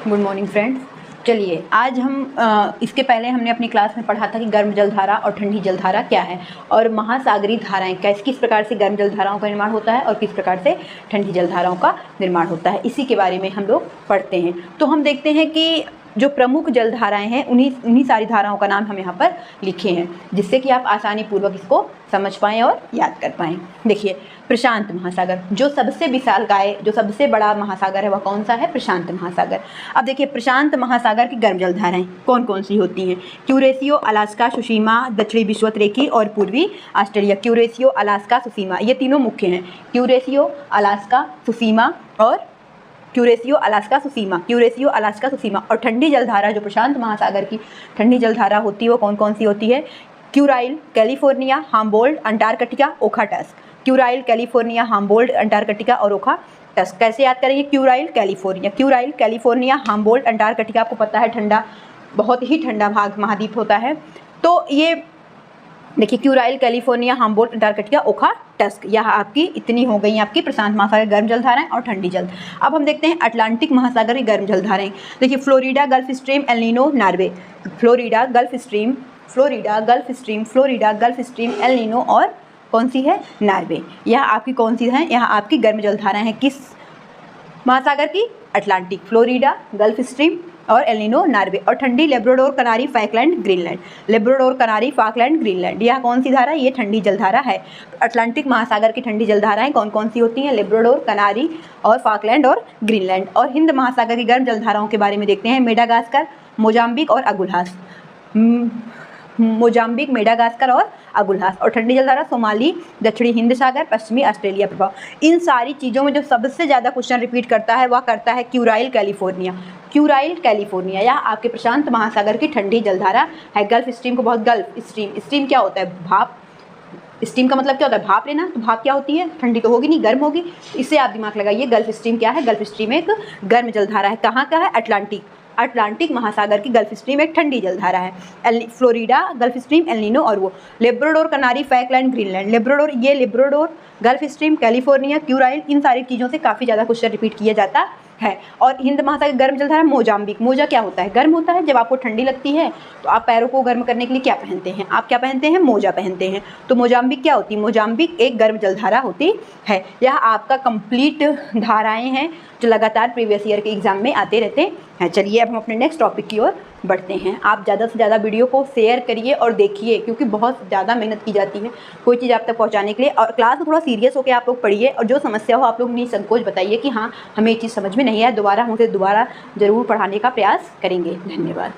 Good morning friends. चलिए आज हम इसके पहले हमने अपनी क्लास में पढ़ा था कि गर्म जलधारा और ठंडी जलधारा क्या है और महासागरीय धाराएं किस प्रकार से गर्म जलधाराओं का निर्माण होता है और किस प्रकार से ठंडी जलधाराओं का निर्माण होता है, इसी के बारे में हम लोग पढ़ते हैं। तो हम देखते हैं कि जो प्रमुख जलधाराएं हैं उन्हीं सारी धाराओं का नाम हम यहाँ पर लिखे हैं, जिससे कि आप आसानी पूर्वक इसको समझ पाएँ और याद कर पाएँ। देखिए, प्रशांत महासागर जो सबसे विशालकाय, जो सबसे बड़ा महासागर है वह कौन सा है? प्रशांत महासागर। अब देखिए, प्रशांत महासागर की गर्म जलधाराएं कौन कौन सी होती हैं? क्यूरेशियो, अलास्का, सुशीमा, दक्षिणी विषुवत-रेखी और पूर्वी ऑस्ट्रेलिया। क्यूरेशियो, अलास्का, सुशीमा, ये तीनों मुख्य हैं। क्यूरेशियो, अलास्का, सुशीमा और क्यूरेशियो, अलास्का, सुशीमा, क्यूरेशियो, अलास्का, सुशीमा। और ठंडी जलधारा जो प्रशांत महासागर की ठंडी जलधारा होती है वो कौन कौन सी होती है? Kuril, California, Humboldt, Antarctica, Okhotsk. Kuril, California, Humboldt, Antarctica और ओखा टस्क। कैसे याद करेंगे? Kuril, California, Kuril, California, Humboldt, Antarctica. आपको पता है ठंडा, बहुत ही ठंडा भाग महाद्वीप होता है। तो ये देखिए, क्यूराइल, कैलिफोर्निया, हाम्बोल्ट, अंटार्कटिका, ओखा टस्क, यह आपकी इतनी हो गई आपकी प्रशांत महासागर गर्म जलधाराएं और ठंडी जल। अब हम देखते हैं अटलांटिक महासागर की गर्म जलधाराएं। देखिए, Florida gulf stream, El Nino, Norway. Florida gulf stream, Florida gulf stream, Florida gulf stream, El Nino और कौन सी है? नॉर्वे। यह आपकी कौन सी है? यह आपकी गर्म जलधाराएं हैं किस महासागर की? अटलांटिक, फ्लोरिडा गल्फ स्ट्रीम और एल नीनो, नॉर्वे। और ठंडी Labrador, Canary, Falkland, Greenland. Labrador, Canary, Falkland, Greenland, यह कौन सी धारा है? ये ठंडी जलधारा है। अटलांटिक महासागर की ठंडी जलधाराएं कौन कौन सी होती हैं? लेब्राडोर, कनारी और फॉकलैंड और ग्रीनलैंड। और हिंद महासागर की गर्म जलधाराओं के बारे में देखते हैं। मेडागास्कर, मोजाम्बिक और अगुल्हास। मोजाम्बिक, मेडागास्कर और अगुल्हास। और ठंडी जलधारा सोमाली, दक्षिणी हिंद सागर, पश्चिमी ऑस्ट्रेलिया प्रभाव। इन सारी चीज़ों में जो सबसे ज़्यादा क्वेश्चन रिपीट करता है वह करता है क्यूराइल, कैलिफोर्निया। क्यूराइल, कैलिफोर्निया, यह आपके प्रशांत महासागर की ठंडी जलधारा है। गल्फ स्ट्रीम को बहुत, गल्फ स्ट्रीम, स्ट्रीम क्या होता है? भाप। स्टीम का मतलब क्या होता है? भाप लेना। तो भाप क्या होती है? ठंडी तो होगी नहीं, गर्म होगी। इससे आप दिमाग लगाइए, गल्फ स्ट्रीम क्या है? गल्फ स्ट्रीम एक गर्म जलधारा है। कहाँ का है? अटलांटिक, अटलांटिक महासागर की गल्फ स्ट्रीम एक ठंडी जलधारा है। Florida gulf stream, El Nino और वो। Labrador, Canary, Falkland, Greenland. Labrador, ये Labrador gulf stream, California, Kuril, इन सारी चीज़ों से काफ़ी ज़्यादा क्वेश्चन रिपीट किया जाता है। और हिंद महासागर गर्म जलधारा मोजाम्बिक। मोजा क्या होता है? गर्म होता है। जब आपको ठंडी लगती है तो आप पैरों को गर्म करने के लिए क्या पहनते हैं? आप क्या पहनते हैं? मोजा पहनते हैं। तो मोजाम्बिक क्या होती है? मोजाम्बिक एक गर्म जलधारा होती है। यह आपका कंप्लीट धाराएं हैं जो लगातार प्रीवियस ईयर के एग्जाम में आते रहते हैं। चलिए अब हम अपने नेक्स्ट टॉपिक की ओर बढ़ते हैं। आप ज़्यादा से ज़्यादा वीडियो को शेयर करिए और देखिए, क्योंकि बहुत ज़्यादा मेहनत की जाती है कोई चीज़ आप तक पहुंचाने के लिए। और क्लास में थोड़ा सीरियस होकर आप लोग पढ़िए और जो समस्या हो आप लोग निसंकोच बताइए कि हाँ हमें ये चीज़ समझ में नहीं है, दोबारा हम उसे दोबारा ज़रूर पढ़ाने का प्रयास करेंगे। धन्यवाद।